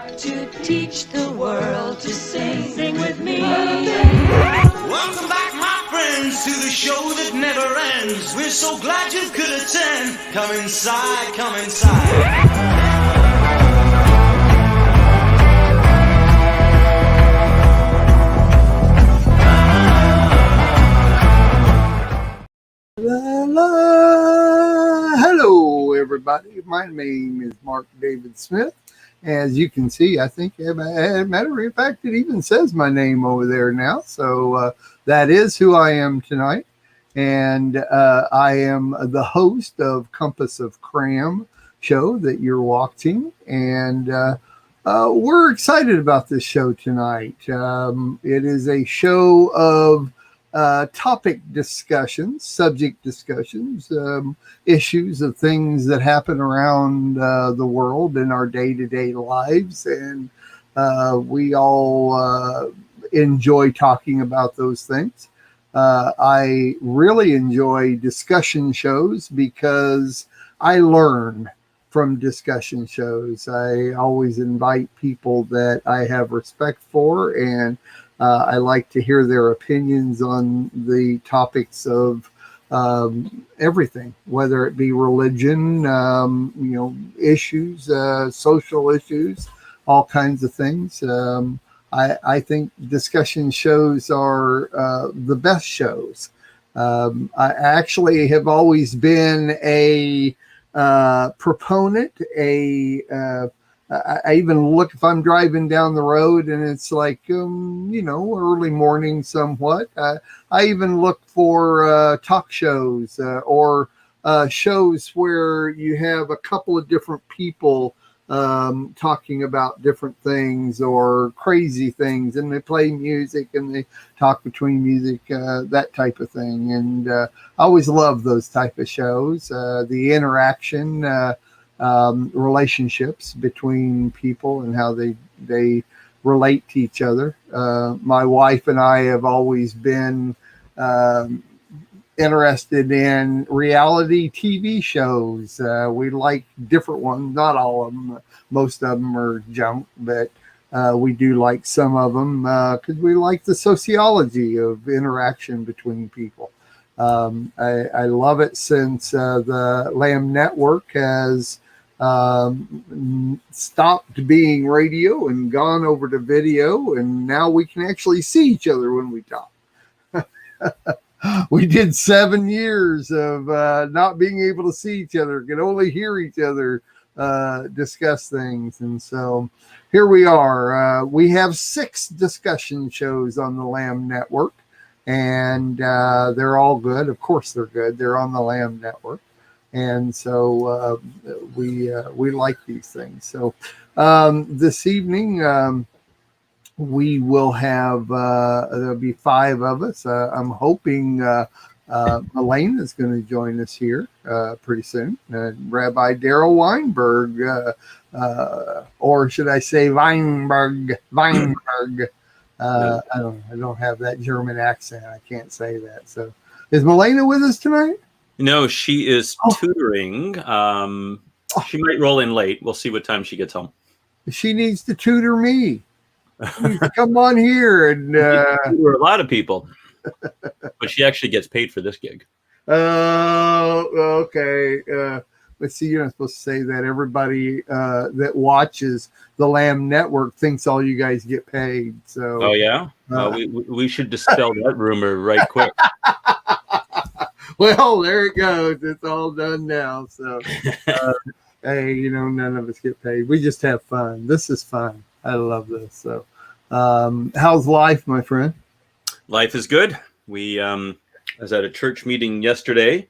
got to teach the world to sing. Sing with me. Welcome back, my friends, to the show that never ends. We're so glad you could attend. Come inside, come inside. Hello, everybody. My name is Mark David Smith. As you can see, I think, as a matter of fact, it even says my name over there now. So that is who I am tonight. And I am the host of Compass of kraM show that you're watching. And we're excited about this show tonight. It is a show of topic discussions, subject discussions, issues of things that happen around the world in our day-to-day lives. And we all enjoy talking about those things. I really enjoy discussion shows because I learn from discussion shows. I always invite people that I have respect for, and I like to hear their opinions on the topics of everything, whether it be religion, issues, social issues, all kinds of things. I think discussion shows are the best shows. I actually have always been a proponent, I even look if I'm driving down the road and it's like, early morning somewhat. I even look for talk shows or shows where you have a couple of different people talking about different things or crazy things, and they play music and they talk between music, that type of thing. And I always love those type of shows, the interaction, relationships between people and how they relate to each other. My wife and I have always been interested in reality TV shows. We like different ones, not all of them. Most of them are junk, but we do like some of them because we like the sociology of interaction between people. I love it since the Lamb Network has stopped being radio and gone over to video, and now we can actually see each other when we talk. We did 7 years of not being able to see each other, could only hear each other discuss things. And so here we are. We have 6 discussion shows on the Lamb Network, and they're all good. Of course they're good. They're on the Lamb Network. And so we like these things. So this evening we will have, there'll be 5 of us. I'm hoping Elaine is going to join us here pretty soon. Rabbi Daryl Weinberg, or should I say Weinberg. I don't have that German accent. I can't say that. So is Melena with us tonight? No, she is tutoring. She might roll in late. We'll see what time she gets home. She needs to tutor me. She needs to come on here and tutor a lot of people. But she actually gets paid for this gig. Oh, okay. Let's see, you're not supposed to say that. Everybody that watches the Lamb Network thinks all you guys get paid. So. Oh yeah. We should dispel that rumor right quick. Well, there it goes. It's all done now. So, hey, none of us get paid. We just have fun. This is fun. I love this. So, how's life, my friend? Life is good. I was at a church meeting yesterday.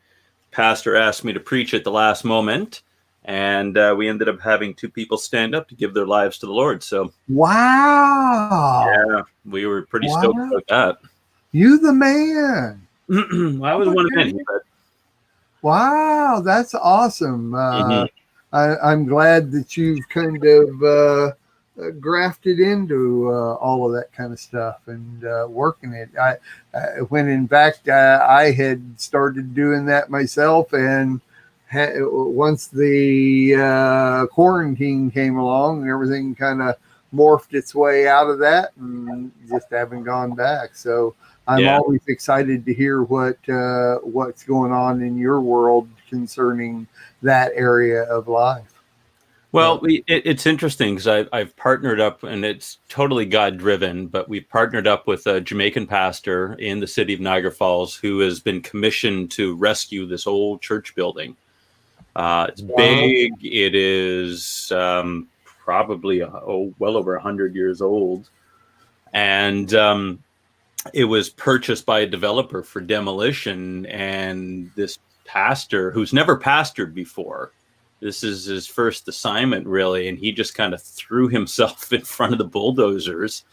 Pastor asked me to preach at the last moment, and we ended up having 2 people stand up to give their lives to the Lord. So, wow. Yeah, we were pretty stoked about that. You the man. I was one of many. But... Wow, that's awesome. I'm glad that you've kind of grafted into all of that kind of stuff and working it. When in fact I had started doing that myself and once the quarantine came along, everything kind of morphed its way out of that, and just haven't gone back. So I'm always excited to hear what's going on in your world concerning that area of life. Well, it's interesting because I've partnered up, and it's totally God-driven, but we've partnered up with a Jamaican pastor in the city of Niagara Falls who has been commissioned to rescue this old church building. It's big. It is probably well over 100 years old. And it was purchased by a developer for demolition. And this pastor, who's never pastored before, this is his first assignment, really, and he just kind of threw himself in front of the bulldozers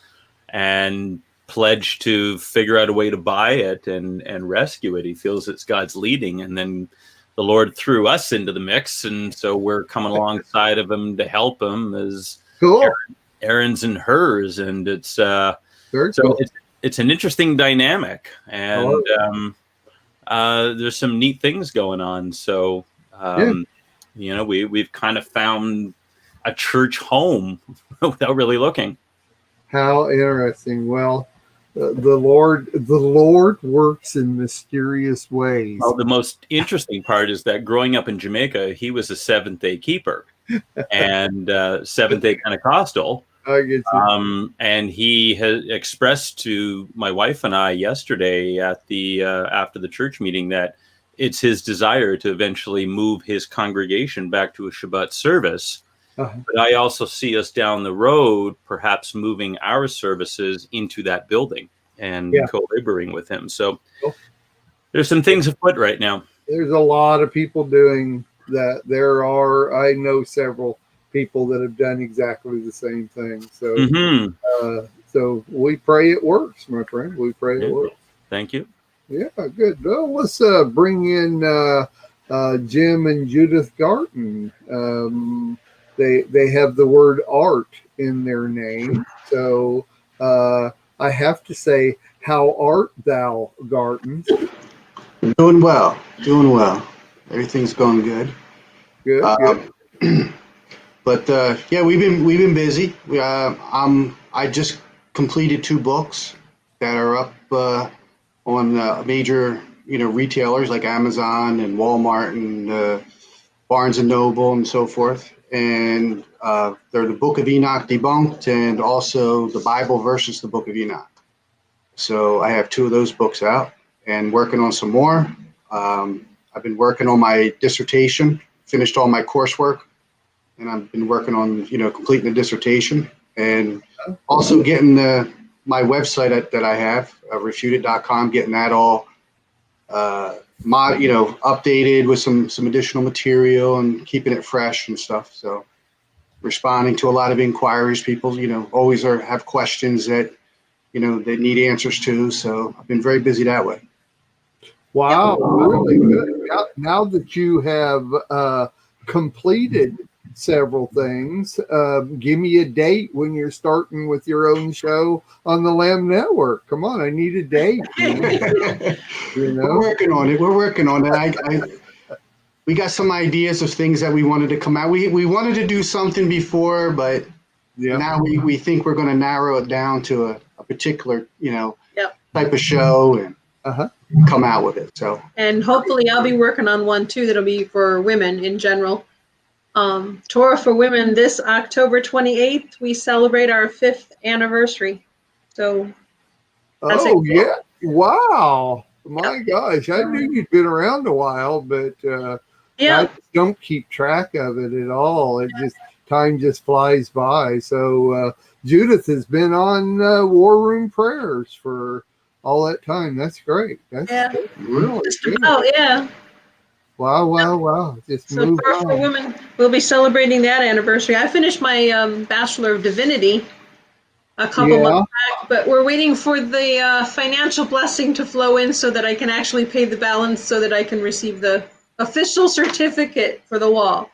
and pledged to figure out a way to buy it and rescue it. He feels it's God's leading, and then the Lord threw us into the mix, and so we're coming alongside of him to help him as Aaron's and hers, and it's cool. It's an interesting dynamic, and there's some neat things going on. So. You know, we've kind of found a church home without really looking. How interesting. Well, the Lord works in mysterious ways. Well, the most interesting part is that growing up in Jamaica, he was a Seventh-day keeper and Seventh-day Pentecostal. I get you. And he has expressed to my wife and I yesterday at the after the church meeting that it's his desire to eventually move his congregation back to a Shabbat service. But I also see us down the road, perhaps moving our services into that building and co-laboring with him. So there's some things afoot right now. There's a lot of people doing that. I know several people that have done exactly the same thing. So, so we pray it works, my friend. We pray it works. Thank you. Yeah, good. Well, let's bring in Jim and Judith Garton. They have the word art in their name. So I have to say, how art thou, Garton? Doing well. Everything's going good. Good. But we've been busy. I just completed 2 books that are up on major retailers like Amazon and Walmart and Barnes and Noble and so forth. And they're the Book of Enoch Debunked and also the Bible versus the Book of Enoch. So I have 2 of those books out and working on some more. I've been working on my dissertation, finished all my coursework, and I've been working on completing the dissertation and also getting my website that I have, refuted.com, getting that all updated with some additional material and keeping it fresh and stuff. So responding to a lot of inquiries, people always have questions that they need answers to. So I've been very busy that way. Wow, really good. Now that you have completed several things, give me a date when you're starting with your own show on the Lamb Network. Come on, I need a date. We're working on it. We got some ideas of things that we wanted to come out. We wanted to do something before, but now we think we're going to narrow it down to a particular type of show and come out with it. So, and hopefully I'll be working on one too that'll be for women in general. Torah for Women, this October 28th, we celebrate our 5th anniversary. So, wow. My gosh, I knew you'd been around a while, but I don't keep track of it at all. Time just flies by. So Judith has been on War Room Prayers for all that time. That's great. That's really just about, Wow. So Torah for Women, we'll be celebrating that anniversary. I finished my Bachelor of Divinity a couple months back, but we're waiting for the financial blessing to flow in so that I can actually pay the balance so that I can receive the official certificate for the wall.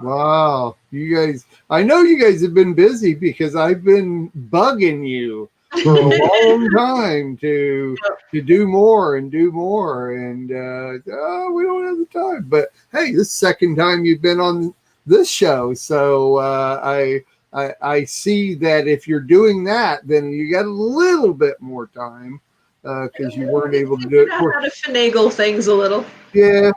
Wow. You guys, I know you guys have been busy because I've been bugging you for a long time to do more and do more, and we don't have the time. But hey, this is the second time you've been on this show, so I see that if you're doing that, then you got a little bit more time because you weren't able to do it. How to finagle things a little. Yeah.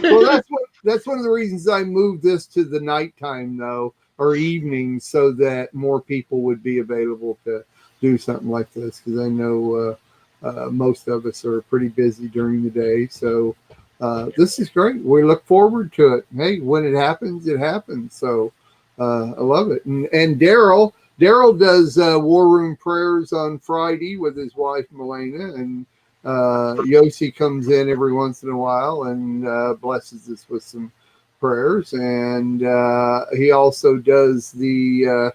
Well, that's one of the reasons I moved this to the nighttime, though, or evening, so that more people would be available to do something like this, because I know most of us are pretty busy during the day. So this is great. We look forward to it. Hey, when it happens, it happens. So I love it. And Daryl does War Room Prayers on Friday with his wife, Melena, and Yossi comes in every once in a while and blesses us with some prayers. And he also does the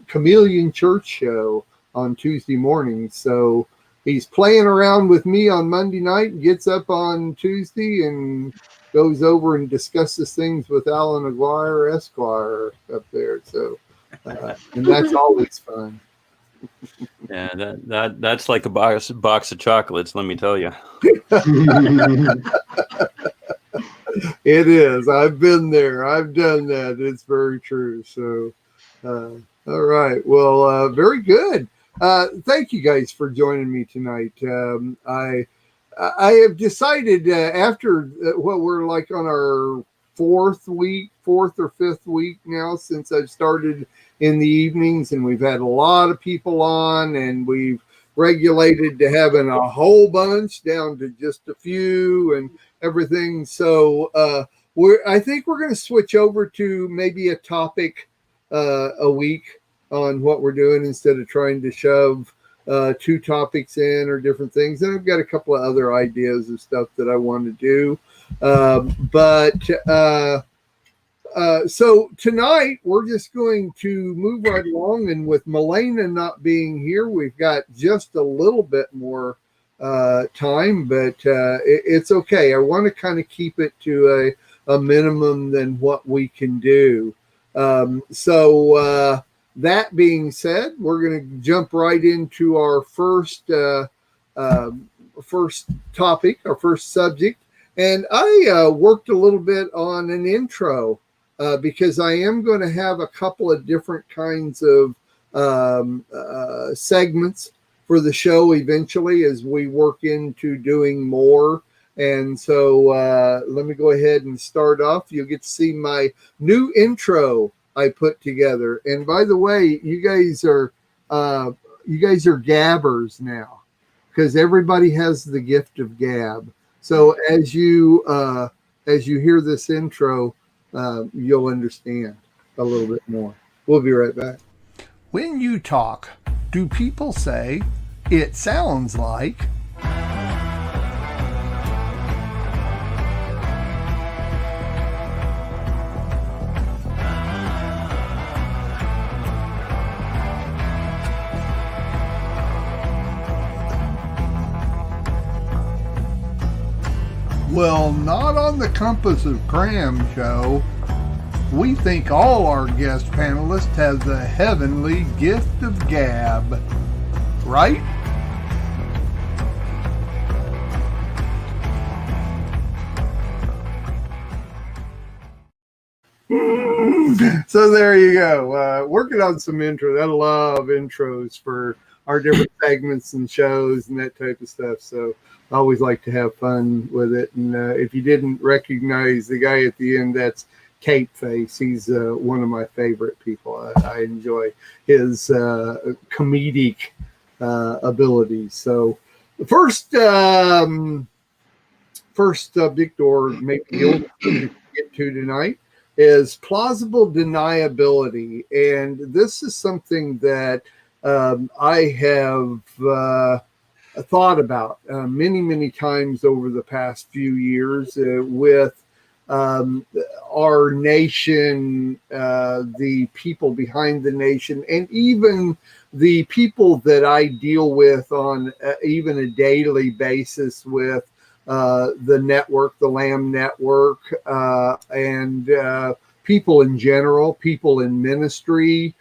Chameleon Church show on Tuesday mornings. So he's playing around with me on Monday night, gets up on Tuesday and goes over and discusses things with Alan Aguirre Esquire up there. So and that's always fun. Yeah, that's like a box of chocolates, let me tell you. It is. I've been there. I've done that. It's very true. So, all right. Well, very good. Thank you guys for joining me tonight. I have decided after what we're like on our fourth or fifth week now since I've started in the evenings, and we've had a lot of people on, and we've regulated to having a whole bunch down to just a few and everything. So I think we're going to switch over to maybe a topic a week on what we're doing instead of trying to shove 2 topics in or different things. And I've got a couple of other ideas of stuff that I want to do. So tonight we're just going to move right along, and with Melena not being here, we've got just a little bit more time, but it's okay. I want to kind of keep it to a minimum than what we can do. So that being said, we're going to jump right into our first topic, our first subject. And I worked a little bit on an intro because I am going to have a couple of different kinds of segments for the show eventually as we work into doing more. And so let me go ahead and start off. You'll get to see my new intro I put together. And by the way, you guys are gabbers now, because everybody has the gift of gab. So as you hear this intro, you'll understand a little bit more. We'll be right back. When you talk, do people say, "It sounds like"? Well, not on the Compass of kraM show. We think all our guest panelists have the heavenly gift of gab. Right? So there you go. Working on some intros. I love intros for our different segments and shows and that type of stuff. So I always like to have fun with it. And if you didn't recognize the guy at the end, that's Cape Face. He's one of my favorite people. I enjoy his comedic abilities. So the first subject, or maybe the oldest subject to get to tonight, is plausible deniability. And this is something that I have thought about many times over the past few years with our nation, the people behind the nation, and even the people that I deal with on even a daily basis with the network, the LAM network, and people in general, people in ministry,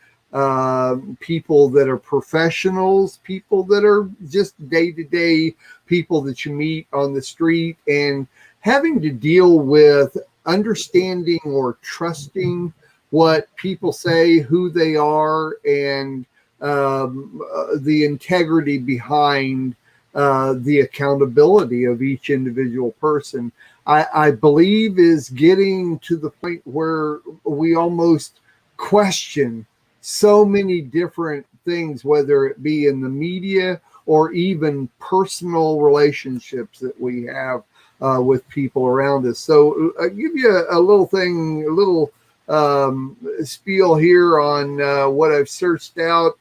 people that are professionals, people that are just day-to-day people that you meet on the street, and having to deal with understanding or trusting what people say, who they are, and the integrity behind the accountability of each individual person, I believe is getting to the point where we almost question so many different things, whether it be in the media or even personal relationships that we have with people around us. So I'll give you a little thing, a little spiel here on what I've searched out.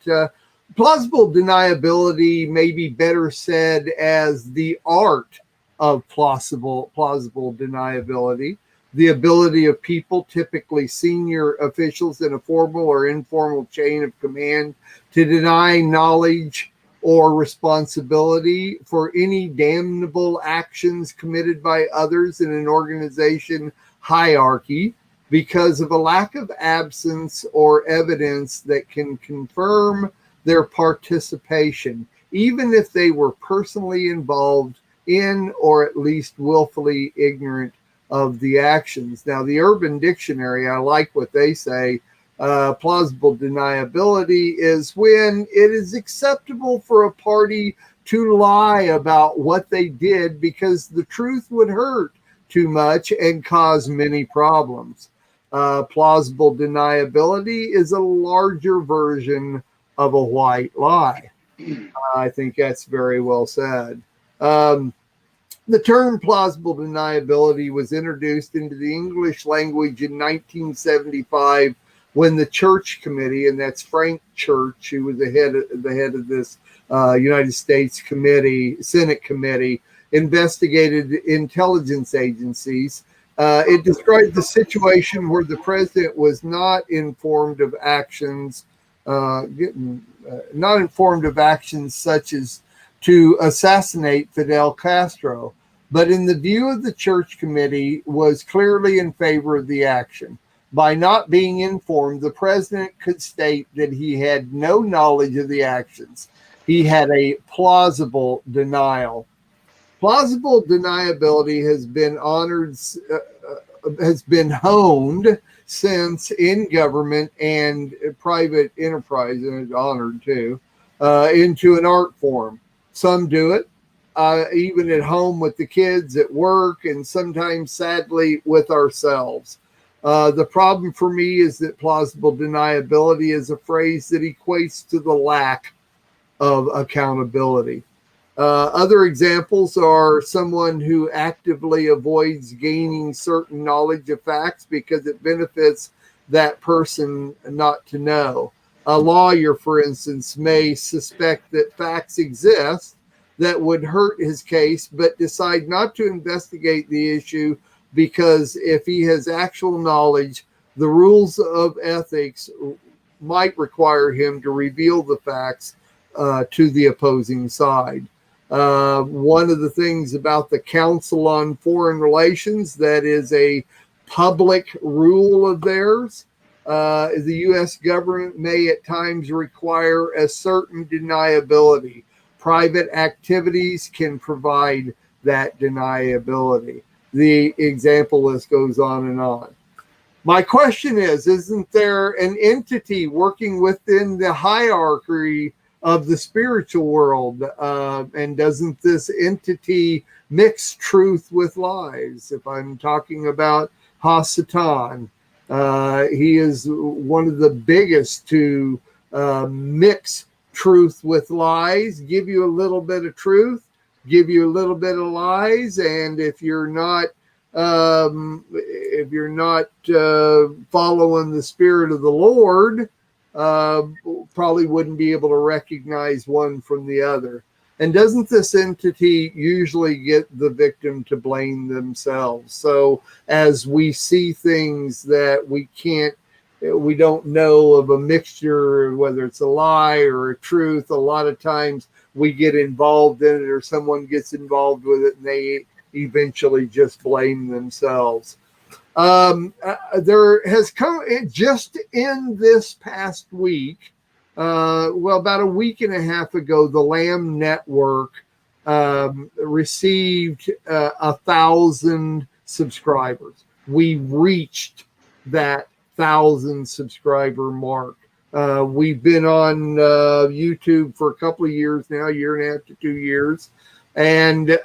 Plausible deniability may be better said as the art of plausible deniability, the ability of people, typically senior officials in a formal or informal chain of command, to deny knowledge or responsibility for any damnable actions committed by others in an organization hierarchy because of a lack of absence or evidence that can confirm their participation, even if they were personally involved in or at least willfully ignorant of the actions. Now, the Urban Dictionary, I like what they say. Plausible deniability is when it is acceptable for a party to lie about what they did because the truth would hurt too much and cause many problems. Plausible deniability is a larger version of a white lie. I think that's very well said. The term plausible deniability was introduced into the English language in 1975 when the Church Committee, and that's Frank Church, who was the head of this United States committee, Senate committee, investigated intelligence agencies. It described the situation where the president was not informed of actions, such as to assassinate Fidel Castro, but in the view of the Church Committee was clearly in favor of the action. By not being informed, the president could state that he had no knowledge of the actions. He had a plausible denial. Plausible deniability has been honed since in government and private enterprise, and it's honored too, into an art form. Some do it even at home with the kids, at work, and sometimes, sadly, with ourselves. The problem for me is that plausible deniability is a phrase that equates to the lack of accountability. Other examples are someone who actively avoids gaining certain knowledge of facts because it benefits that person not to know. A lawyer, for instance, may suspect that facts exist that would hurt his case, but decide not to investigate the issue because if he has actual knowledge, the rules of ethics might require him to reveal the facts to the opposing side. One of the things about the Council on Foreign Relations that is a public rule of theirs, the U.S. government may at times require a certain deniability. Private activities can provide that deniability. The example list goes on and on. My question is, isn't there an entity working within the hierarchy of the spiritual world? And doesn't this entity mix truth with lies? If I'm talking about Hasatan, he is one of the biggest to mix truth with lies, give you a little bit of truth, give you a little bit of lies, and if you're not following the spirit of the Lord, probably wouldn't be able to recognize one from the other. And doesn't this entity usually get the victim to blame themselves? So as we see things that we don't know of a mixture, whether it's a lie or a truth, a lot of times we get involved in it or someone gets involved with it and they eventually just blame themselves. There has come just in this past week, about a week and a half ago, the Lamb Network received 1,000 subscribers. We reached that 1,000 subscriber mark. We've been on YouTube for a couple of years now, a year and a half to 2 years. And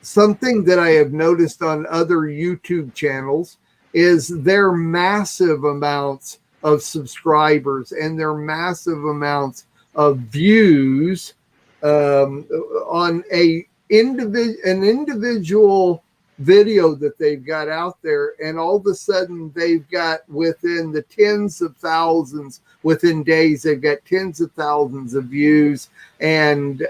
something that I have noticed on other YouTube channels is their massive amounts of subscribers and their massive amounts of views on an individual video that they've got out there, and all of a sudden they've got within the tens of thousands, within days they've got tens of thousands of views. And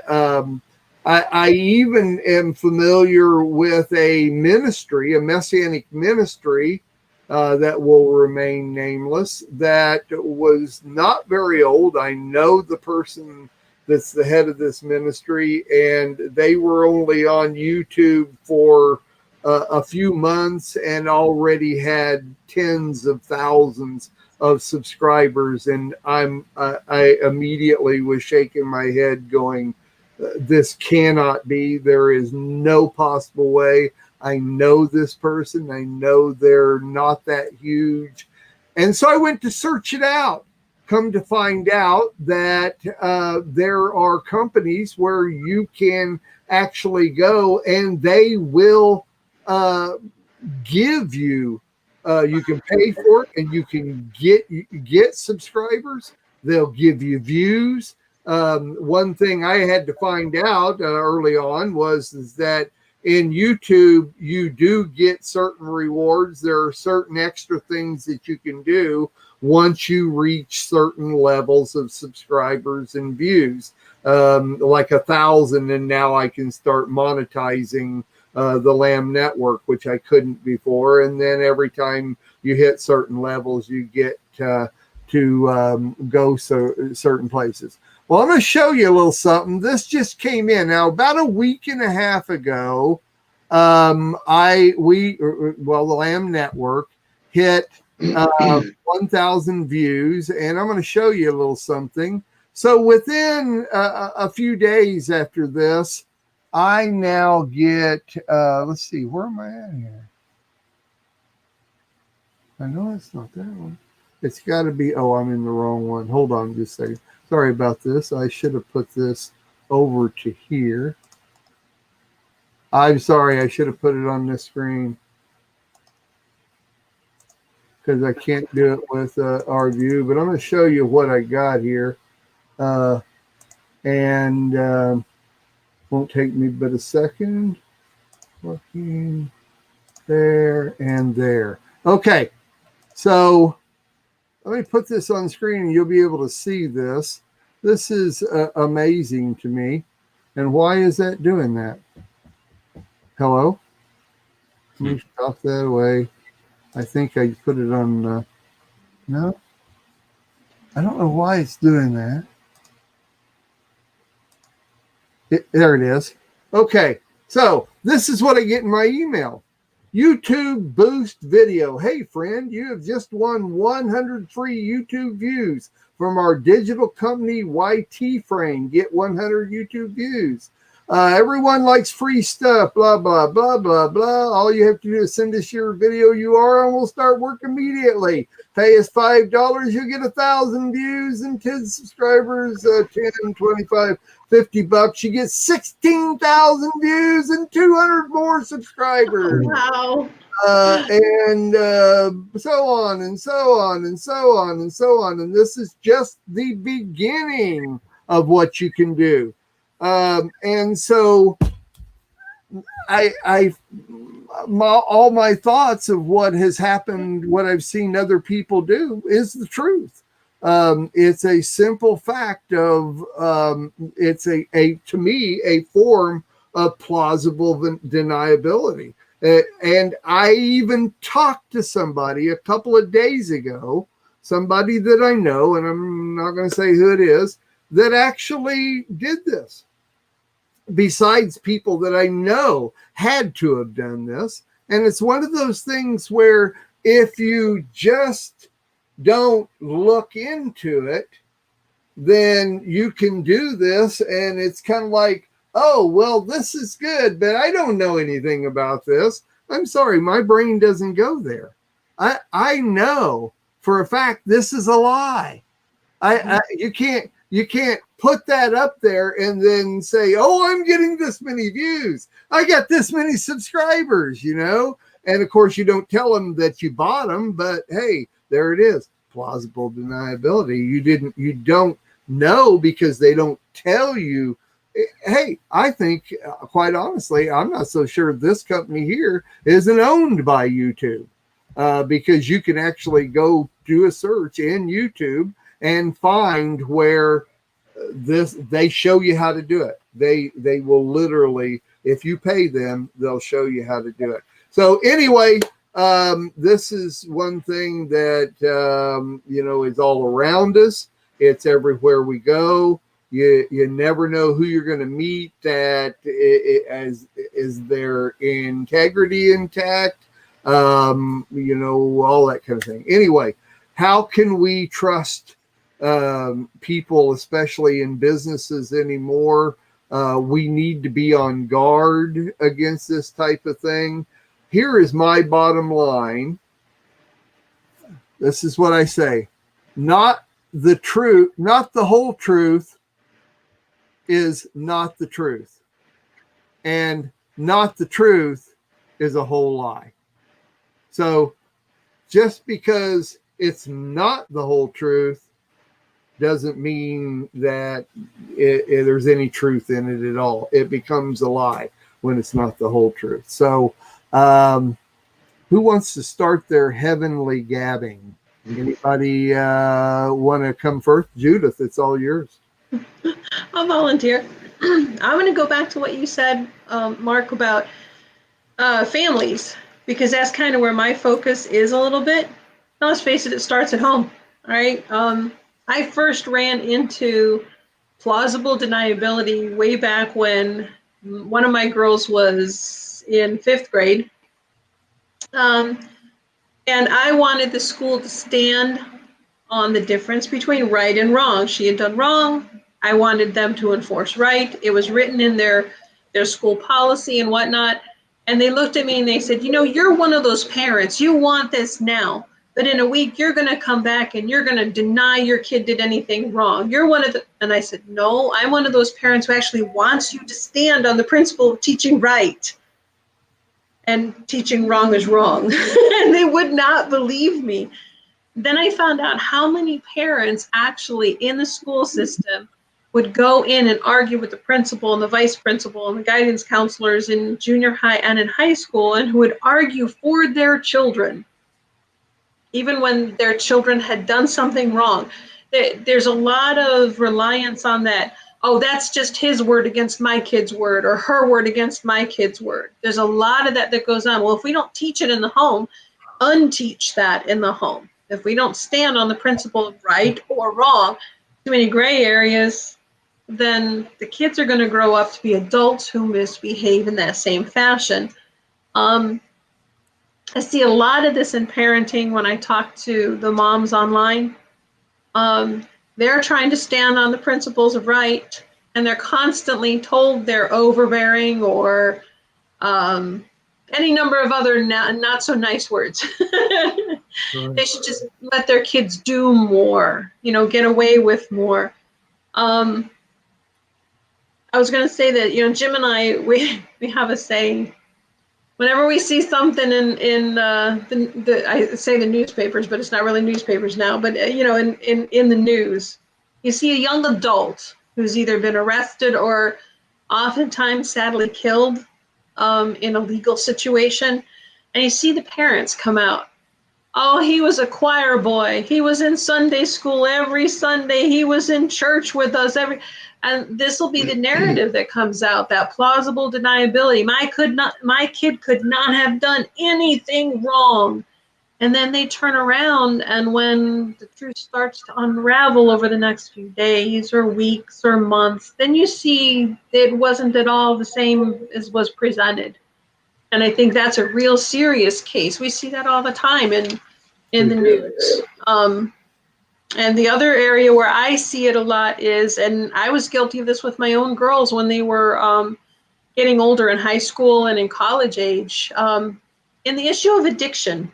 I even am familiar with a ministry, a Messianic ministry that will remain nameless, that was not very old. I know the person that's the head of this ministry, and they were only on YouTube for a few months and already had tens of thousands of subscribers. And I immediately was shaking my head going, this cannot be. There is no possible way. I know this person. I know they're not that huge. And so I went to search it out. Come to find out that there are companies where you can actually go and they will give you, you can pay for it and you can get subscribers. They'll give you views. One thing I had to find out early on is that in YouTube, you do get certain rewards. There are certain extra things that you can do once you reach certain levels of subscribers and views, like 1,000. And now I can start monetizing the Lamb Network, which I couldn't before. And then every time you hit certain levels, you get to go certain places. Well, I'm going to show you a little something. This just came in now about a week and a half ago. The Lamb Network hit 1,000 views, and I'm going to show you a little something. So within a few days after this, I now get, let's see, where am I at here? I know it's not that one. It's got to be, I'm in the wrong one. Hold on just a second. Sorry about this. I should have put this over to here. I'm sorry. I should have put it on this screen because I can't do it with our view. But I'm going to show you what I got here. And won't take me but a second. Looking there and there. Okay. So let me put this on screen and you'll be able to see this. This is amazing to me. And why is that doing that? Hello? Let me stop that away. I think I put it on. No? I don't know why it's doing that. There it is. Okay. So this is what I get in my email. YouTube boost video. Hey, friend, you have just won 100 free YouTube views from our digital company, YT Frame. Get 100 YouTube views. Everyone likes free stuff, blah, blah, blah, blah, blah. All you have to do is send us your video URL and we'll start work immediately. Pay us $5, you'll get 1,000 views and 10 subscribers, 10, 25, $50. You get 16,000 views and 200 more subscribers. Wow. And so on and so on and so on and so on. And this is just the beginning of what you can do. And so all my thoughts of what has happened, what I've seen other people do is the truth. It's a simple fact of, it's to me, a form of plausible deniability. And I even talked to somebody a couple of days ago, somebody that I know, and I'm not going to say who it is, that actually did this. Besides people that I know had to have done this, And it's one of those things where if you just don't look into it, then you can do this. And it's kind of like, oh, well, this is good, but I don't know anything about this. I'm sorry, my brain doesn't go there. I know for a fact this is a lie. You can't put that up there and then say, oh, I'm getting this many views. I got this many subscribers, you know? And of course you don't tell them that you bought them, but hey, there it is. Plausible deniability. You don't know because they don't tell you. Hey, I think quite honestly, I'm not so sure this company here isn't owned by YouTube, because you can actually go do a search in YouTube and find where they show you how to do it. They will literally, if you pay them, they'll show you how to do it. So anyway, this is one thing that is all around us. It's everywhere we go. You never know who you're going to meet that is their integrity intact, all that kind of thing. Anyway, how can we trust people, especially in businesses anymore? We need to be on guard against this type of thing. Here is my bottom line. This is what I say. Not the truth, not the whole truth is not the truth. And not the truth is a whole lie. So just because it's not the whole truth doesn't mean that there's any truth in it at all. It becomes a lie when it's not the whole truth. So who wants to start their heavenly gabbing? Anybody want to come first? Judith, it's all yours. I'll volunteer. I'm going to go back to what you said, Mark, about families, because that's kind of where my focus is a little bit. Now, let's face it, it starts at home. All right. I first ran into plausible deniability way back when one of my girls was in 5th grade. And I wanted the school to stand on the difference between right and wrong. She had done wrong. I wanted them to enforce right. It was written in their school policy and whatnot. And they looked at me and they said, you're one of those parents. You want this now. But in a week, you're going to come back and you're going to deny your kid did anything wrong. You're one of the, and I said, no, I'm one of those parents who actually wants you to stand on the principle of teaching right. And teaching wrong is wrong. And they would not believe me. Then I found out how many parents actually in the school system would go in and argue with the principal and the vice principal and the guidance counselors in junior high and in high school, and who would argue for their children, even when their children had done something wrong. There's a lot of reliance on that. Oh, that's just his word against my kid's word, or her word against my kid's word. There's a lot of that goes on. Well, if we don't teach it in the home, unteach that in the home. If we don't stand on the principle of right or wrong, too many gray areas, then the kids are going to grow up to be adults who misbehave in that same fashion. I see a lot of this in parenting when I talk to the moms online. They're trying to stand on the principles of right, and they're constantly told they're overbearing or any number of other not so nice words. Sure. They should just let their kids do more, get away with more. I was going to say that, Jim and I, we have a saying. Whenever we see something in I say the newspapers, but it's not really newspapers now, but in the news, you see a young adult who's either been arrested or oftentimes sadly killed in a legal situation, and you see the parents come out. Oh, he was a choir boy. He was in Sunday school every Sunday. He was in church with us and this will be the narrative that comes out, that plausible deniability. My kid could not have done anything wrong. And then they turn around, and when the truth starts to unravel over the next few days or weeks or months, then you see it wasn't at all the same as was presented. And I think that's a real serious case. We see that all the time in the news. And the other area where I see it a lot is, and I was guilty of this with my own girls when they were getting older in high school and in college age, in the issue of addiction.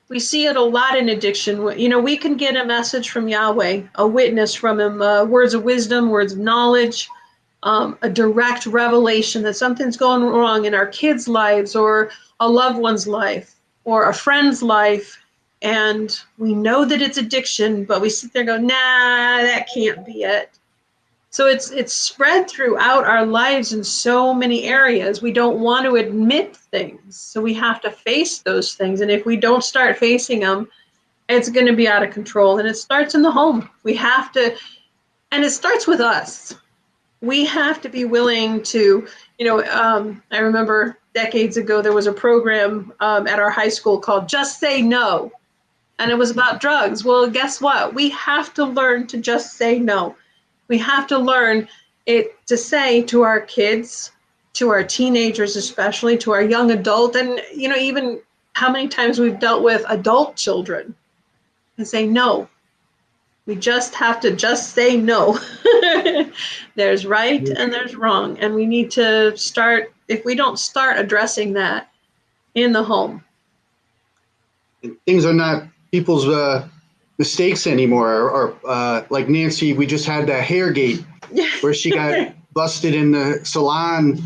We see it a lot in addiction. You know, we can get a message from Yahweh, a witness from him, words of wisdom, words of knowledge, a direct revelation that something's going wrong in our kids' lives or a loved one's life or a friend's life. And we know that it's addiction, but we sit there and go, nah, that can't be it. So it's spread throughout our lives in so many areas. We don't want to admit things. So we have to face those things. And if we don't start facing them, it's going to be out of control. And it starts in the home. We have to, and it starts with us. We have to be willing to, I remember decades ago, there was a program at our high school called Just Say No. And it was about drugs. Well, guess what? We have to learn to just say no. We have to learn it to say to our kids, to our teenagers, especially to our young adult, and even how many times we've dealt with adult children and say no. We just have to just say no. There's right and there's wrong, and we need to start. If we don't start addressing that in the home, things are not people's mistakes anymore, or like Nancy, we just had that hair gate where she got busted in the salon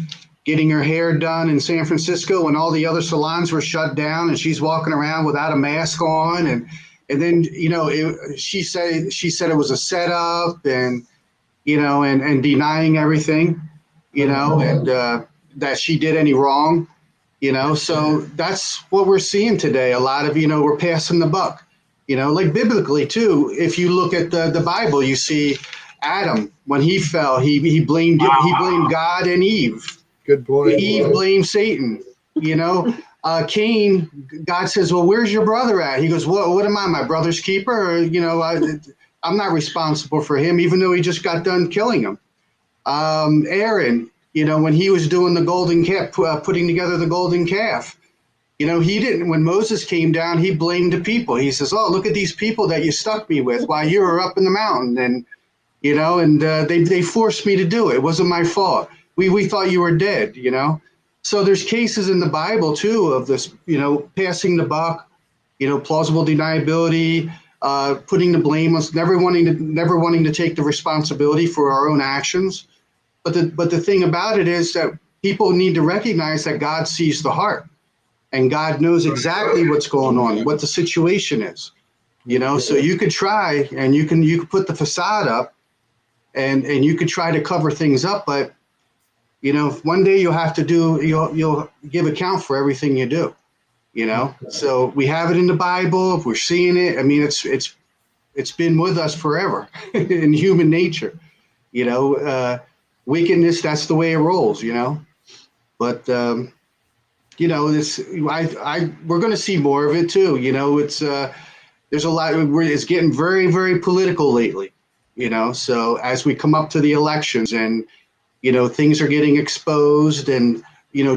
getting her hair done in San Francisco when all the other salons were shut down, and she's walking around without a mask on, and then she said it was a setup, and and denying everything, and that she did any wrong, so that's what we're seeing today. A lot of we're passing the buck. Like biblically too, if you look at the Bible, you see Adam, when he fell, he blamed God and Eve. Good point. Eve blamed Satan. Cain, God says, well, where's your brother at? He goes, what am I, my brother's keeper? Or, I'm not responsible for him, even though he just got done killing him. Aaron, when he was doing the golden calf, putting together the golden calf, he didn't, when Moses came down, he blamed the people. He says, oh, look at these people that you stuck me with while you were up in the mountain. And, they forced me to do it. It wasn't my fault. We thought you were dead, So there's cases in the Bible too of this, passing the buck, plausible deniability, putting the blame on, never wanting to take the responsibility for our own actions. But the thing about it is that people need to recognize that God sees the heart. And God knows exactly what's going on, what the situation is, so you could try and you could put the facade up and you could try to cover things up. But, one day you'll give account for everything you do, so we have it in the Bible. If we're seeing it, I mean, it's been with us forever in human nature, wickedness, that's the way it rolls, but, we're going to see more of it too. There's a lot. It's getting very, very political lately. So as we come up to the elections, and things are getting exposed, and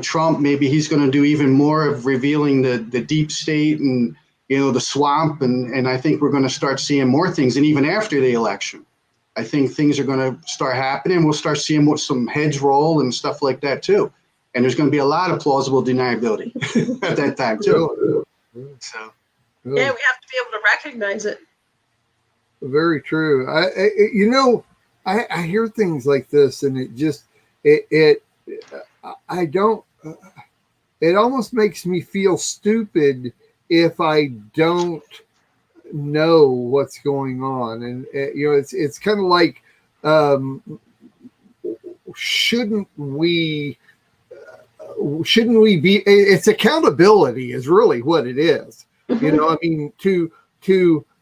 Trump, maybe he's going to do even more of revealing the deep state and the swamp, and I think we're going to start seeing more things. And even after the election, I think things are going to start happening. We'll start seeing some heads roll and stuff like that too. And there's going to be a lot of plausible deniability at that time too. So, yeah, we have to be able to recognize it. Very true. I hear things like this, and it almost makes me feel stupid if I don't know what's going on, and it's kind of like, shouldn't we be, it's accountability is really what it is. I mean, to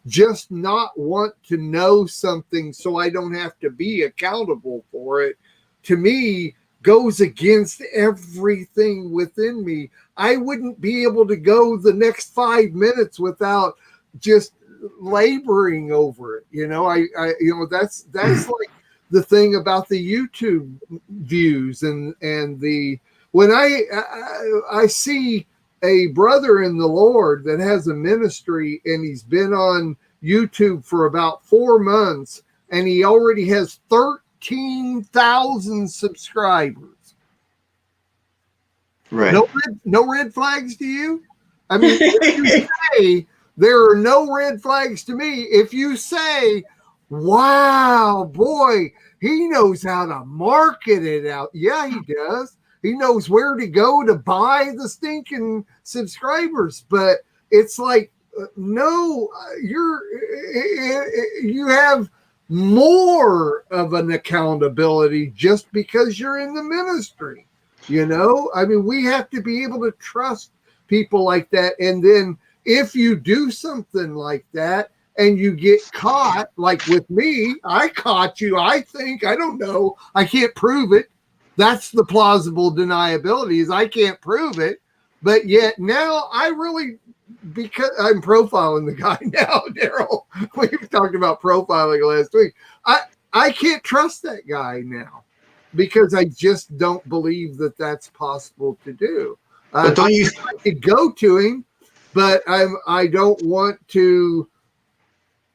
just not want to know something so I don't have to be accountable for it, to me, goes against everything within me. I wouldn't be able to go the next 5 minutes without just laboring over it. That's like the thing about the YouTube views and the when I see a brother in the Lord that has a ministry and he's been on YouTube for about 4 months and he already has 13,000 subscribers. Right. No red flags to you? I mean, if you say there are no red flags to me, if you say, wow, boy, he knows how to market it out. Yeah, he does. He knows where to go to buy the stinking subscribers. But it's like, no, you have more of an accountability just because you're in the ministry. You know, I mean, we have to be able to trust people like that. And then if you do something like that and you get caught, like with me, I caught you, I think, I don't know, I can't prove it. That's the plausible deniability, is I can't prove it. But yet now I really, because I'm profiling the guy now, Daryl, we've talked about profiling last week. I can't trust that guy now, because I just don't believe that that's possible to do. But don't you? I could go to him, but I don't want to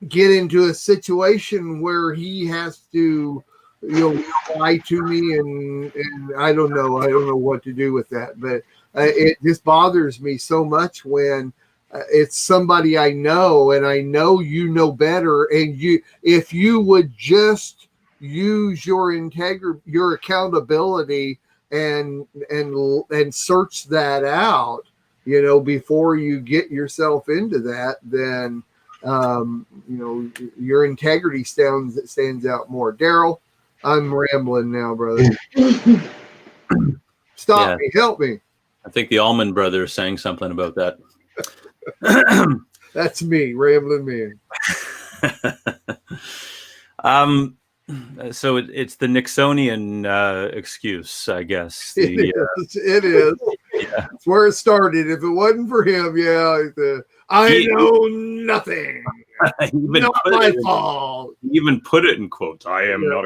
get into a situation where he has to, lie to me, and I don't know what to do with that. But it just bothers me so much when it's somebody I know, and I know you know better, and if you would just use your integrity, your accountability, and search that out, before you get yourself into that, then your integrity stands out more. Daryl, I'm rambling now, brother. Stop me, help me. I think the Allman Brothers sang something about that. That's me, rambling man. So it's the Nixonian excuse, I guess. It is. Yeah. It's where it started. If it wasn't for him, I know nothing. Not my fault. Even put it in quotes. I am not.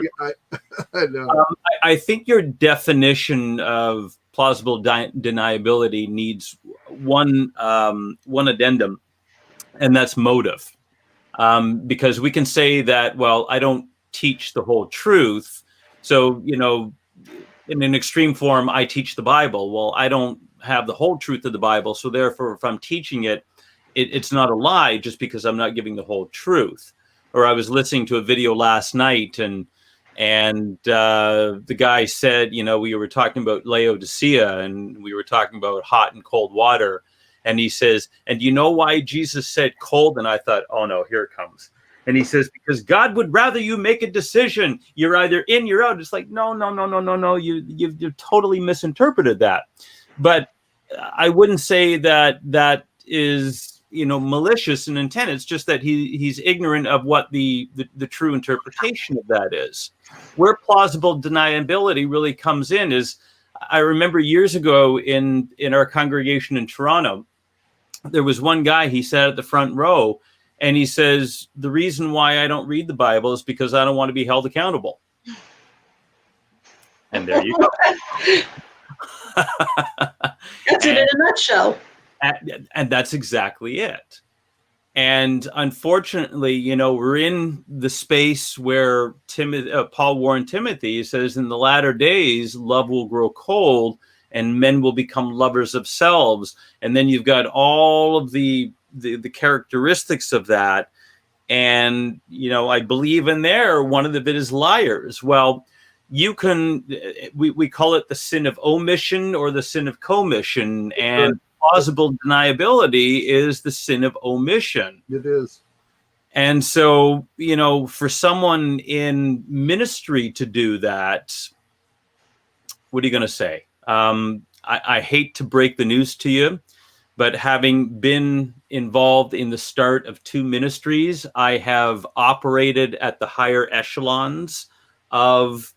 I know. I think your definition of plausible deniability needs one addendum, and that's motive. Because we can say that, well, I don't teach the whole truth. So, in an extreme form, I teach the Bible. Well, I don't have the whole truth of the Bible. So therefore, if I'm teaching it, it's not a lie just because I'm not giving the whole truth. Or I was listening to a video last night and the guy said, we were talking about Laodicea and we were talking about hot and cold water. And he says, and do you know why Jesus said cold? And I thought, oh no, here it comes. And he says, because God would rather you make a decision. You're either in, you're out. It's like, no. You've totally misinterpreted that. But I wouldn't say that is, malicious in intent. It's just that he's ignorant of what the true interpretation of that is. Where plausible deniability really comes in is, I remember years ago in our congregation in Toronto, there was one guy, he sat at the front row, and he says, the reason why I don't read the Bible is because I don't want to be held accountable. And there you go. That's it in a nutshell. And that's exactly it. And unfortunately, we're in the space where Paul warned Timothy. He says, in the latter days, love will grow cold and men will become lovers of selves. And then you've got all of the characteristics of that. And, I believe in there, one of the bit is liars. Well, we call it the sin of omission or the sin of commission. And plausible deniability is the sin of omission. It is. And so, for someone in ministry to do that, what are you going to say? I hate to break the news to you, but having been involved in the start of 2 ministries, I have operated at the higher echelons of,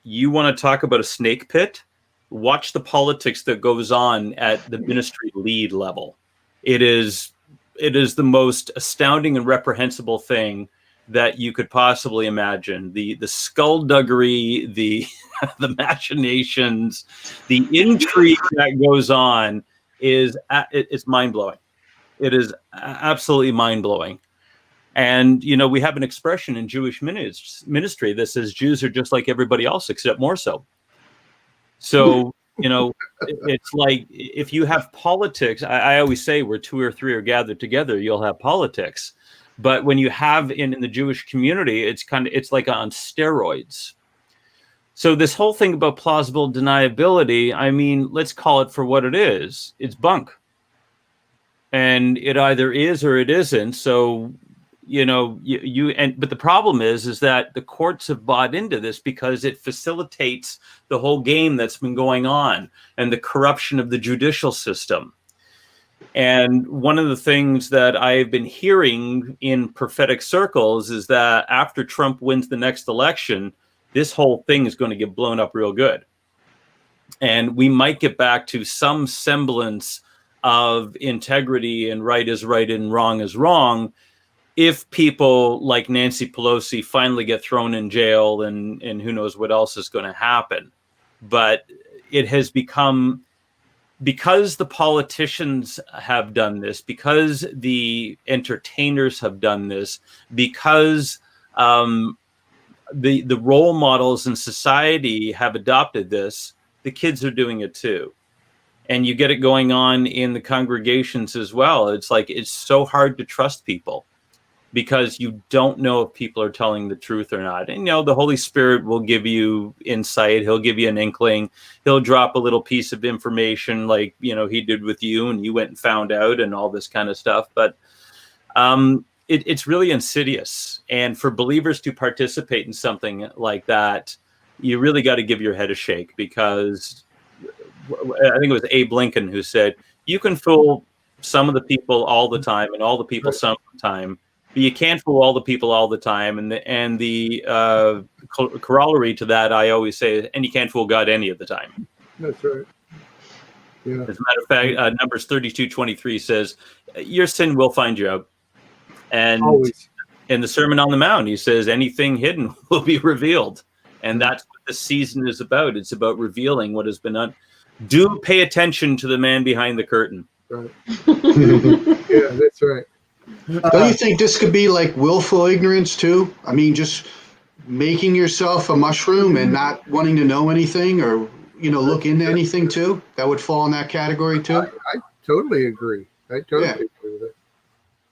you want to talk about a snake pit? Watch the politics that goes on at the ministry lead level. It is the most astounding and reprehensible thing that you could possibly imagine. The skullduggery, the the machinations, the intrigue that goes on it's mind-blowing. It is absolutely mind-blowing. And, we have an expression in Jewish ministry that says Jews are just like everybody else, except more so. So, it's like if you have politics, I always say where two or three are gathered together, you'll have politics. But when you have in the Jewish community, it's like on steroids. So this whole thing about plausible deniability, I mean, let's call it for what it is. It's bunk. And it either is or it isn't. So, but the problem is that the courts have bought into this because it facilitates the whole game that's been going on and the corruption of the judicial system. And one of the things that I've been hearing in prophetic circles is that after Trump wins the next election, this whole thing is going to get blown up real good. And we might get back to some semblance of integrity and right is right and wrong is wrong if people like Nancy Pelosi finally get thrown in jail and who knows what else is going to happen. But it has become, because the politicians have done this, because the entertainers have done this, because the role models in society have adopted this, the kids are doing it too. And you get it going on in the congregations as well. It's like, it's so hard to trust people because you don't know if people are telling the truth or not. And, the Holy Spirit will give you insight. He'll give you an inkling. He'll drop a little piece of information like, he did with you and you went and found out and all this kind of stuff. But it's really insidious. And for believers to participate in something like that, you really got to give your head a shake, because I think it was Abe Lincoln who said, you can fool some of the people all the time and all the people some of the time, but you can't fool all the people all the time. And the corollary to that, I always say, and you can't fool God any of the time. That's right. Yeah. As a matter of fact, Numbers 32:23 says, your sin will find you out. And always. In the Sermon on the Mount, he says, anything hidden will be revealed. And that's what the season is about. It's about revealing what has been done. Do pay attention to the man behind the curtain. Right. Yeah, that's right. Don't you think this could be like willful ignorance too? I mean, just making yourself a mushroom and not wanting to know anything or, look into anything too? That would fall in that category too? I totally agree. Agree with it.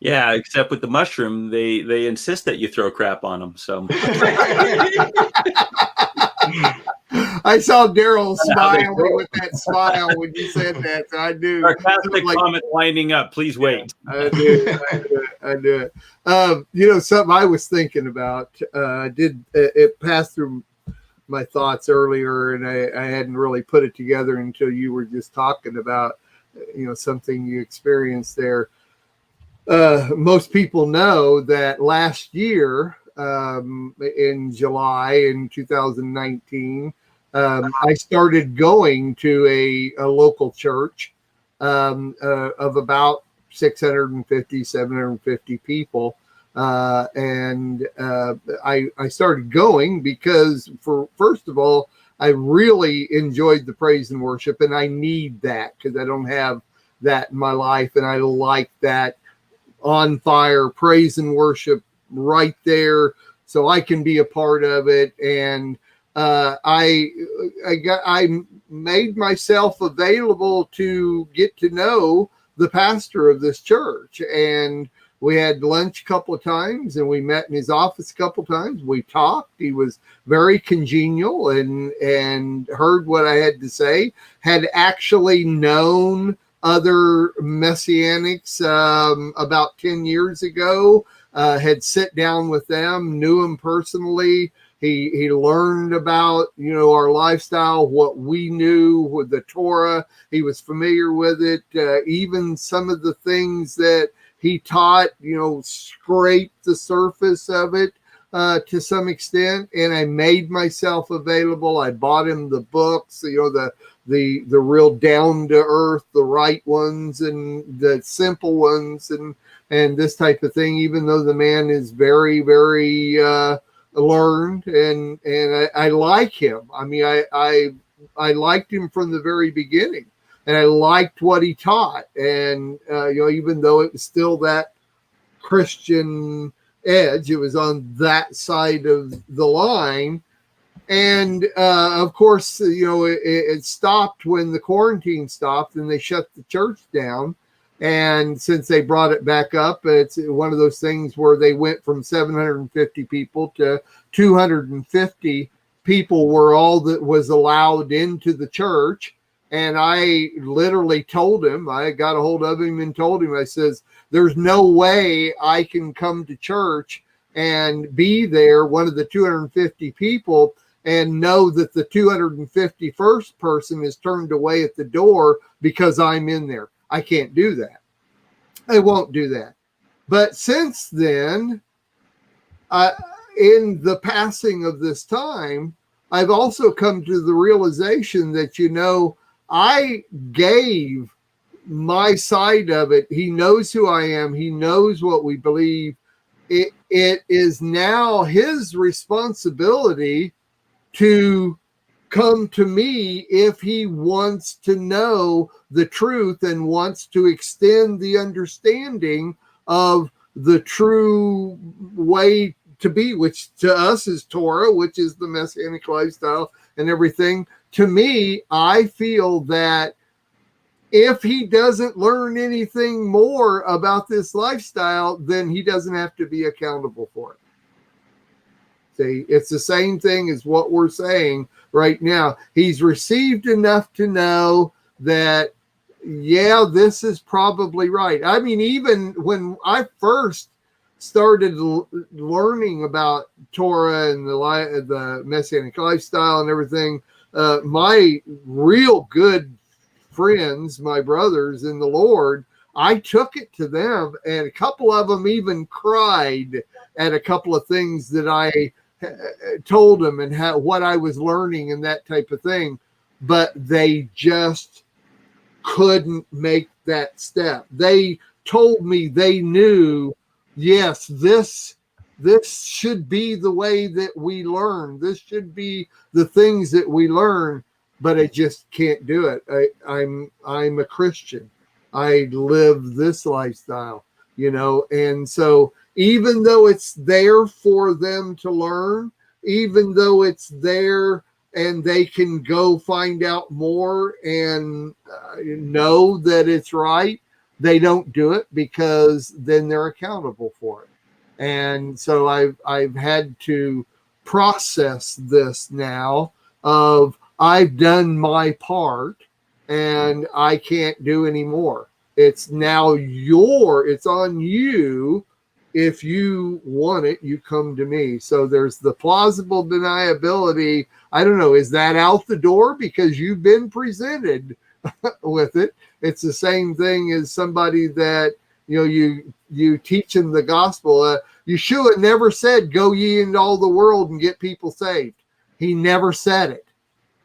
Yeah, except with the mushroom, they insist that you throw crap on them. So I saw Daryl smiling with that smile when you said that. So I knew. Sarcastic comment lining up. Please wait. I knew it. Something I was thinking about. It passed through my thoughts earlier, and I hadn't really put it together until you were just talking about, something you experienced there. Most people know that last year, in July in 2019, I started going to a local church of about 650, 750 people. And I started going because, first of all, I really enjoyed the praise and worship, and I need that because I don't have that in my life, and I like that on fire praise and worship right there, so I can be a part of it. And I made myself available to get to know the pastor of this church, and we had lunch a couple of times, and we met in his office a couple of times. We talked. He was very congenial and heard what I had to say. Had actually known other Messianics about 10 years ago, had sit down with them, knew him personally. He learned about, our lifestyle, what we knew with the Torah. He was familiar with it. Even some of the things that he taught, scraped the surface of it. to some extent, and I made myself available. I bought him the books, the real down to earth, the right ones, and the simple ones, and this type of thing. Even though the man is very, very learned, and I like him. I mean, I liked him from the very beginning, and I liked what he taught, and even though it was still that Christian edge, it was on that side of the line. And of course, it stopped when the quarantine stopped and they shut the church down. And since they brought it back up, it's one of those things where they went from 750 people to 250 people were all that was allowed into the church. And I literally told him, I got a hold of him and told him, I says, there's no way I can come to church and be there, one of the 250 people, and know that the 251st person is turned away at the door because I'm in there. I can't do that. I won't do that. But since then, in the passing of this time, I've also come to the realization that, I gave my side of it. He knows who I am. He knows what we believe. It is now his responsibility to come to me if he wants to know the truth and wants to extend the understanding of the true way to be, which to us is Torah, which is the Messianic lifestyle and everything. To me, I feel that if he doesn't learn anything more about this lifestyle, then he doesn't have to be accountable for it. See, it's the same thing as what we're saying right now. He's received enough to know that, yeah, this is probably right. I mean, even when I first started learning about Torah and the Messianic lifestyle and everything, my real good friends, my brothers in the Lord, I took it to them, and a couple of them even cried at a couple of things that I told them and what I was learning and that type of thing, but they just couldn't make that step. They told me they knew, yes, this should be the way that we learn. This should be the things that we learn, but I just can't do it. I'm a Christian. I live this lifestyle, and so even though it's there for them to learn, even though it's there and they can go find out more and know that it's right, they don't do it because then they're accountable for it. And so I've had to process this now of I've done my part and I can't do any more. It's now it's on you. If you want it, you come to me. So there's the plausible deniability. I don't know, is that out the door because you've been presented with it? It's the same thing as somebody that, you teach them the gospel. Yeshua never said, go ye into all the world and get people saved. He never said it.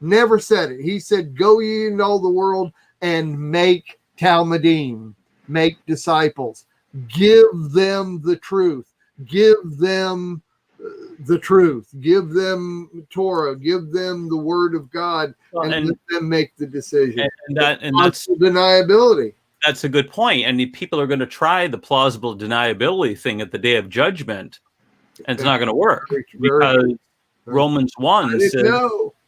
Never said it. He said, go ye into all the world and make Talmudim, make disciples. Give them the truth. Give them the truth. Give them Torah. Give them the word of God, and let them make the decision. And that's deniability. That's a good point. And people are going to try the plausible deniability thing at the day of judgment, and it's not going to work because Romans 1 says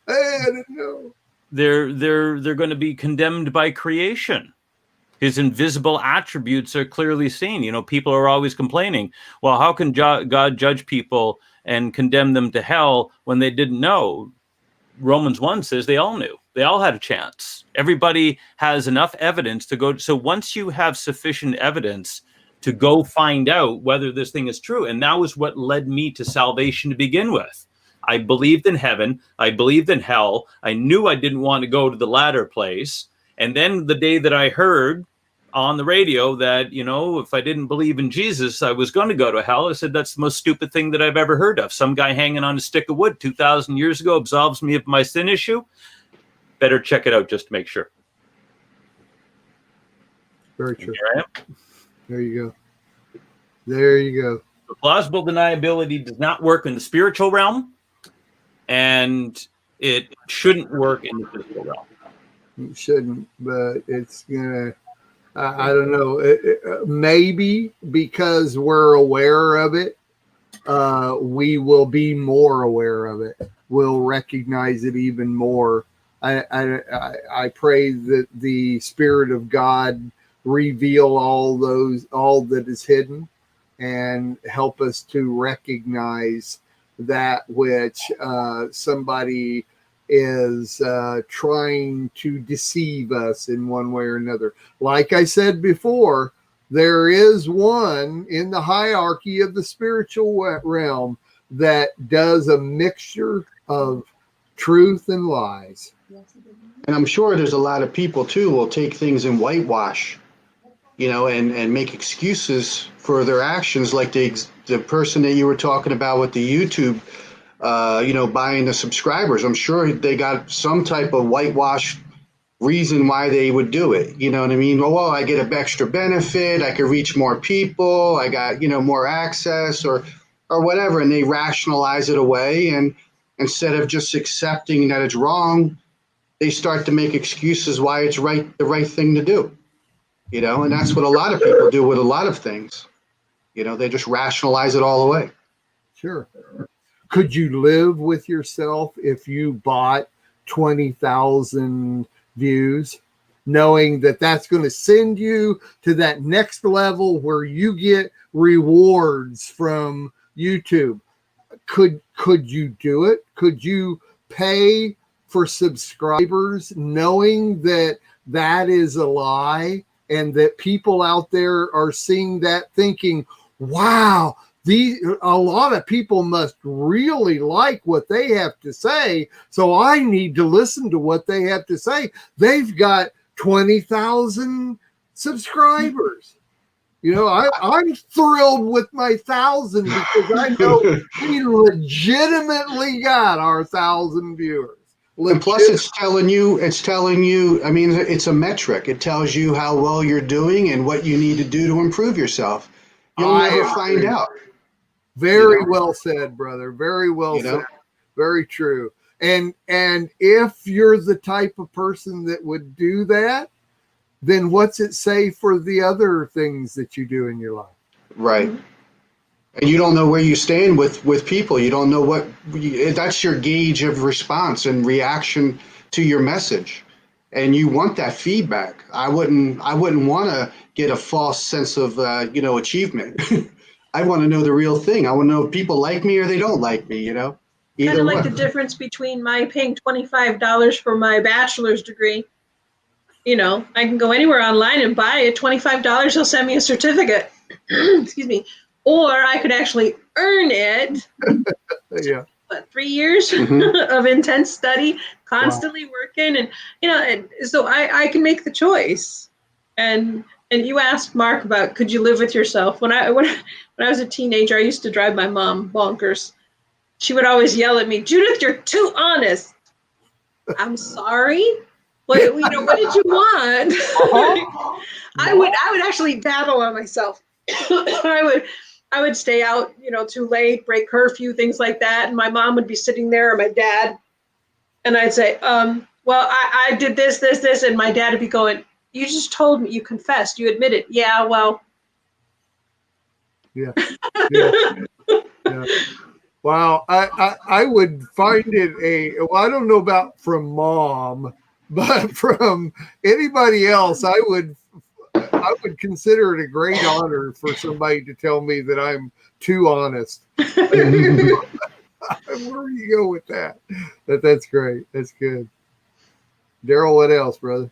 I didn't know. They're going to be condemned by creation. His invisible attributes are clearly seen. People are always complaining, well, how can God judge people and condemn them to hell when they didn't know? Romans 1 says they all knew. They all had a chance. Everybody has enough evidence to go. So once you have sufficient evidence to go find out whether this thing is true, and that was what led me to salvation to begin with. I believed in heaven. I believed in hell. I knew I didn't want to go to the latter place. And then the day that I heard on the radio that, if I didn't believe in Jesus, I was going to go to hell. I said, that's the most stupid thing that I've ever heard of. Some guy hanging on a stick of wood 2,000 years ago absolves me of my sin issue. Better check it out just to make sure. Very true. Here I am. There you go. There you go. The plausible deniability does not work in the spiritual realm, and it shouldn't work in the physical realm. It shouldn't, but it's gonna. I don't know. Maybe because we're aware of it, we will be more aware of it. We'll recognize it even more. I pray that the Spirit of God reveal all that is hidden, and help us to recognize that which somebody is trying to deceive us in one way or another. Like I said before, there is one in the hierarchy of the spiritual realm that does a mixture of truth and lies. And I'm sure there's a lot of people too will take things and whitewash, and make excuses for their actions, like the person that you were talking about with the YouTube, buying the subscribers. I'm sure they got some type of whitewash reason why they would do it. You know what I mean? Well, I get an extra benefit. I could reach more people. I got, more access or whatever. And they rationalize it away. And instead of just accepting that it's wrong, they start to make excuses why it's the right thing to do. And that's what a lot of people do with a lot of things. They just rationalize it all away. Sure. Could you live with yourself if you bought 20,000 views, knowing that that's going to send you to that next level where you get rewards from YouTube? Could you do it? Could you pay for subscribers knowing that that is a lie, and that people out there are seeing that thinking, wow, a lot of people must really like what they have to say, so I need to listen to what they have to say. They've got 20,000 subscribers. I'm thrilled with my 1,000 because I know we legitimately got our 1,000 viewers. And plus, it's telling you, I mean, it's a metric. It tells you how well you're doing and what you need to do to improve yourself. You'll never find out. Very well said, brother. Very well said. Very true. And if you're the type of person that would do that, then what's it say for the other things that you do in your life? Right. And you don't know where you stand with people. You don't know that's your gauge of response and reaction to your message. And you want that feedback. I wouldn't want to get a false sense of, achievement. I want to know the real thing. I want to know if people like me or they don't like me, Kind of like the difference between my paying $25 for my bachelor's degree. I can go anywhere online and buy it. $25, they'll send me a certificate. Excuse me. Or I could actually earn it. Yeah. 3 years of intense study, constantly working, and and so I can make the choice. And you asked Mark about could you live with yourself? When I was a teenager, I used to drive my mom bonkers. She would always yell at me, "Judith, you're too honest." I'm sorry. What did you want? I would actually battle on myself. I would stay out, too late, break curfew, things like that. And my mom would be sitting there, or my dad, and I'd say, well, I did this. And my dad would be going, you just told me, you confessed, you admitted. Yeah, well. Yeah. Wow. I would find it I don't know about from mom, but from anybody else, I would consider it a great honor for somebody to tell me that I'm too honest. Where do you go with that? That's great. That's good. Daryl, what else, brother?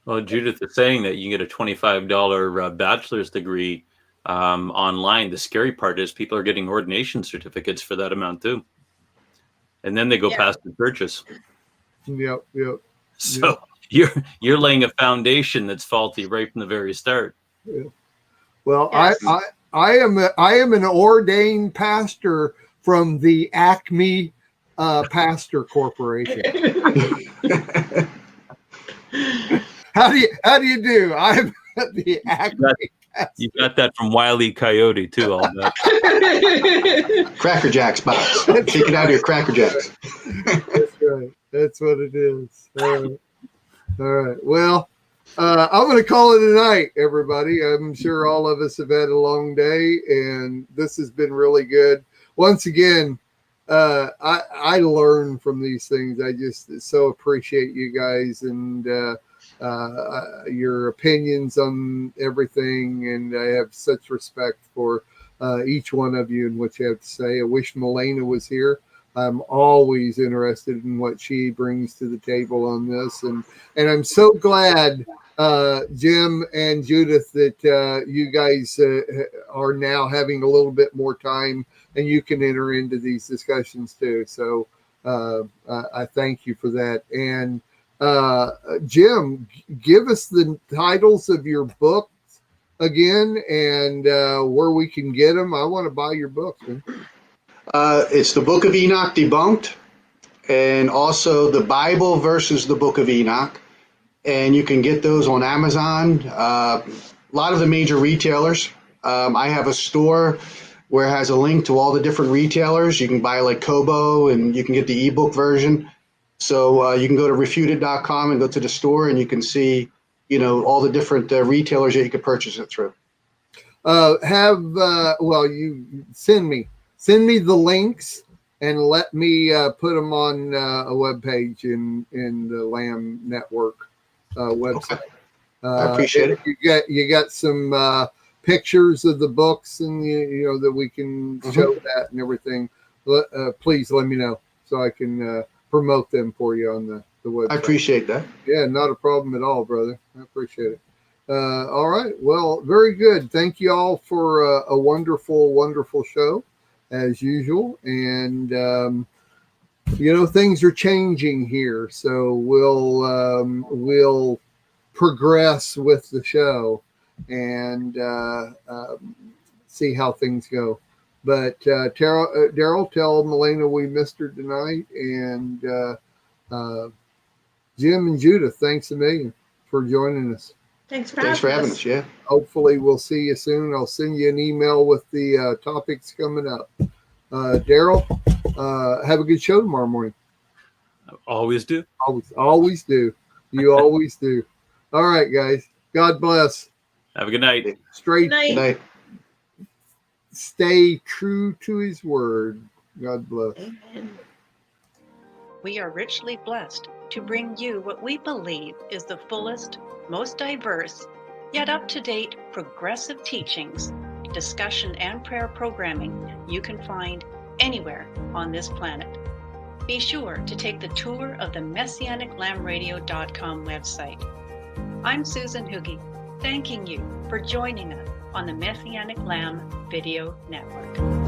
Well, Judith is saying that you can get a $25 bachelor's degree online. The scary part is people are getting ordination certificates for that amount too. And then they go past the churches. Yep. So you're laying a foundation that's faulty right from the very start. Yeah. Well, Yes. I am an ordained pastor from the Acme Pastor Corporation. How do you do? I'm the Acme. You got that from Wile E. Coyote too. All that. Cracker Jacks box. Take it out of your Cracker Jacks. That's right. That's what it is. All right. Well, I'm going to call it a night, everybody. I'm sure all of us have had a long day, and this has been really good. Once again, I learn from these things. I just so appreciate you guys and your opinions on everything, and I have such respect for each one of you and what you have to say. I wish Milena was here. I'm always interested in what she brings to the table on this, and I'm so glad, Jim and Judith, that you guys are now having a little bit more time and you can enter into these discussions too. So I thank you for that. And Jim, give us the titles of your books again and where we can get them. I want to buy your books, man. It's the Book of Enoch Debunked, and also the Bible versus the Book of Enoch. And you can get those on Amazon. A lot of the major retailers. I have a store where it has a link to all the different retailers. You can buy like Kobo, and you can get the ebook version. So you can go to refuted.com and go to the store, and you can see, all the different retailers that you could purchase it through. You send me the links and let me put them on a webpage in the Lamb Network website. Okay. I appreciate it. You got some pictures of the books, and that we can show that and everything. Please let me know so I can promote them for you on the website. I appreciate that. Yeah, not a problem at all, brother. I appreciate it. All right. Well, very good. Thank you all for a wonderful, wonderful show as usual. And, things are changing here. So we'll progress with the show and see how things go. But Daryl, tell Milena we missed her tonight. And Jim and Judith, thanks a million for joining us. Thanks for having us. Yeah. Hopefully we'll see you soon. I'll send you an email with the topics coming up. Daryl, have a good show tomorrow morning. Always do. Always do. You always do. All right, guys. God bless. Have a good night. Straight. Good night. Stay true to his word. God bless. Amen. We are richly blessed to bring you what we believe is the fullest, most diverse, yet up-to-date progressive teachings, discussion, and prayer programming you can find anywhere on this planet. Be sure to take the tour of the MessianicLambRadio.com website. I'm Susan Hoogie, thanking you for joining us on the Messianic Lamb Video Network.